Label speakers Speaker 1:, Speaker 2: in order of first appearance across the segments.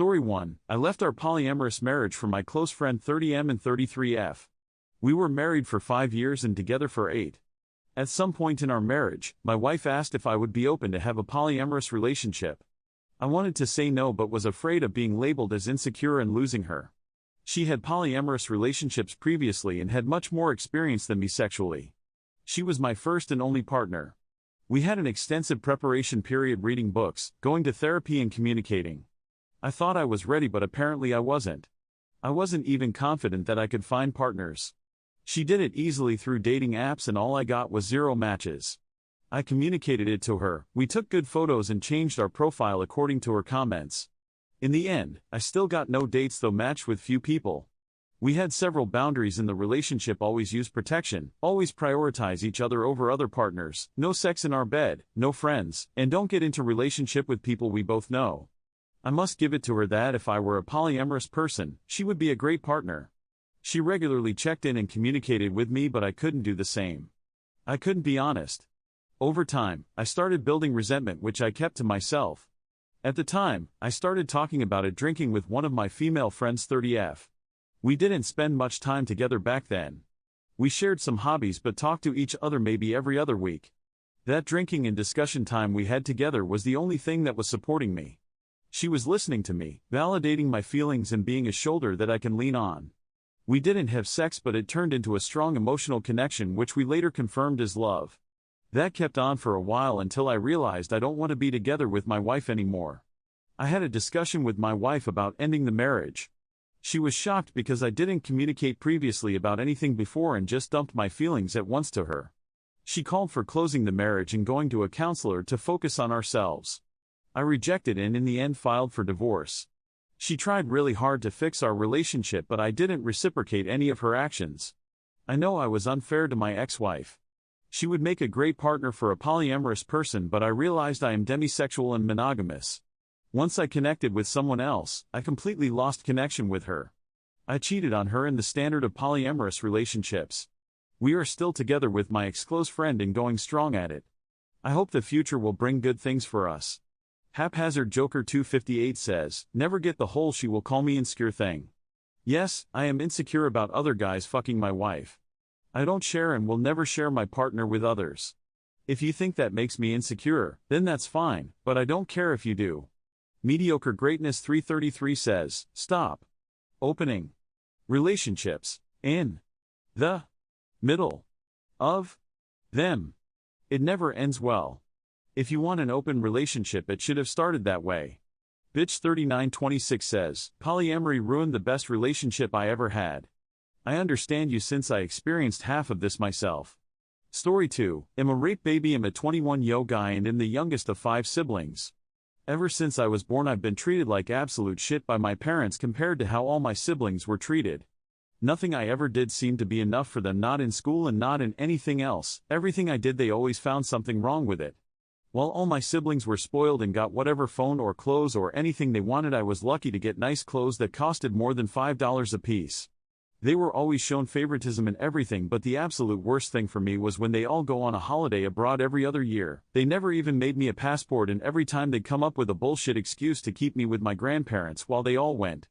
Speaker 1: Story 1. I left our polyamorous marriage for my close friend 30M and 33F. We were married for 5 years and together for 8. At some point in our marriage, my wife asked if I would be open to have a polyamorous relationship. I wanted to say no but was afraid of being labeled as insecure and losing her. She had polyamorous relationships previously and had much more experience than me sexually. She was my first and only partner. We had an extensive preparation period reading books, going to therapy and communicating. I thought I was ready but apparently I wasn't. I wasn't even confident that I could find partners. She did it easily through dating apps and all I got was 0 matches. I communicated it to her, we took good photos and changed our profile according to her comments. In the end, I still got no dates though matched with few people. We had several boundaries in the relationship: always use protection, always prioritize each other over other partners, no sex in our bed, no friends, and don't get into relationship with people we both know. I must give it to her that if I were a polyamorous person, she would be a great partner. She regularly checked in and communicated with me but I couldn't do the same. I couldn't be honest. Over time, I started building resentment which I kept to myself. At the time, I started talking about it drinking with one of my female friends 30F. We didn't spend much time together back then. We shared some hobbies but talked to each other maybe every other week. That drinking and discussion time we had together was the only thing that was supporting me. She was listening to me, validating my feelings and being a shoulder that I can lean on. We didn't have sex but it turned into a strong emotional connection which we later confirmed as love. That kept on for a while until I realized I don't want to be together with my wife anymore. I had a discussion with my wife about ending the marriage. She was shocked because I didn't communicate previously about anything before and just dumped my feelings at once to her. She called for closing the marriage and going to a counselor to focus on ourselves. I rejected and in the end filed for divorce. She tried really hard to fix our relationship but I didn't reciprocate any of her actions. I know I was unfair to my ex-wife. She would make a great partner for a polyamorous person but I realized I am demisexual and monogamous. Once I connected with someone else, I completely lost connection with her. I cheated on her in the standard of polyamorous relationships. We are still together with my ex-close friend and going strong at it. I hope the future will bring good things for us. Haphazard Joker 258 says, never get the whole she will call me insecure thing. Yes, I am insecure about other guys fucking my wife. I don't share and will never share my partner with others. If you think that makes me insecure, then that's fine, but I don't care if you do. Mediocre Greatness 333 says, stop opening relationships in the middle of them. It never ends well. If you want an open relationship it should have started that way. Bitch 3926 says, polyamory ruined the best relationship I ever had. I understand you since I experienced half of this myself. Story 2. Am a rape baby. I'm a 21-year-old guy and am the youngest of 5 siblings. Ever since I was born I've been treated like absolute shit by my parents compared to how all my siblings were treated. Nothing I ever did seemed to be enough for them, not in school and not in anything else. Everything I did they always found something wrong with it. While all my siblings were spoiled and got whatever phone or clothes or anything they wanted, I was lucky to get nice clothes that costed more than $5 a piece. They were always shown favoritism in everything, but the absolute worst thing for me was when they all go on a holiday abroad every other year. They never even made me a passport and every time they'd come up with a bullshit excuse to keep me with my grandparents while they all went.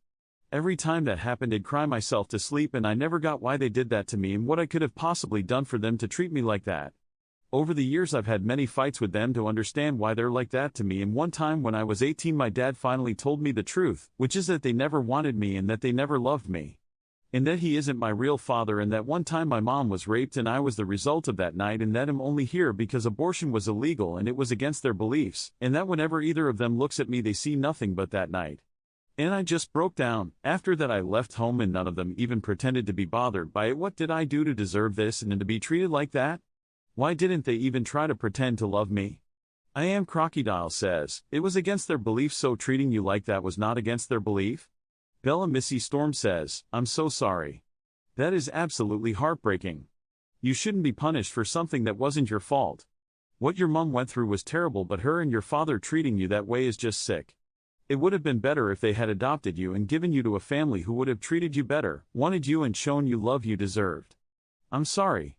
Speaker 1: Every time that happened I'd cry myself to sleep and I never got why they did that to me and what I could have possibly done for them to treat me like that. Over the years I've had many fights with them to understand why they're like that to me, and one time when I was 18 my dad finally told me the truth, which is that they never wanted me and that they never loved me. And that he isn't my real father, and that one time my mom was raped and I was the result of that night, and that I'm only here because abortion was illegal and it was against their beliefs, and that whenever either of them looks at me they see nothing but that night. And I just broke down. After that I left home and none of them even pretended to be bothered by it. What did I do to deserve this and to be treated like that? Why didn't they even try to pretend to love me? I Am Crocodile says, it was against their belief, so treating you like that was not against their belief? Bella Missy Storm says, I'm so sorry. That is absolutely heartbreaking. You shouldn't be punished for something that wasn't your fault. What your mom went through was terrible, but her and your father treating you that way is just sick. It would have been better if they had adopted you and given you to a family who would have treated you better, wanted you and shown you love you deserved. I'm sorry.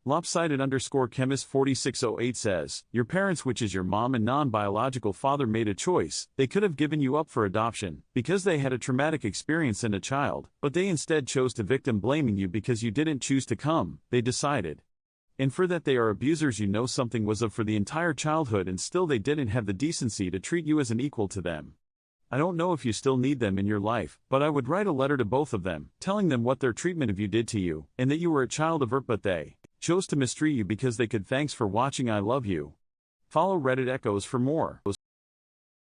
Speaker 1: Lopsided_chemist 4608 says, your parents, which is your mom and non-biological father, made a choice. They could have given you up for adoption, because they had a traumatic experience and a child, but they instead chose to victim blaming you because you didn't choose to come, they decided. And for that they are abusers. You know something was up for the entire childhood and still they didn't have the decency to treat you as an equal to them. I don't know if you still need them in your life, but I would write a letter to both of them, telling them what their treatment of you did to you, and that you were a child of earth but they chose to mistreat you because they could. Thanks for watching. I love you. Follow Reddit Echoes for more.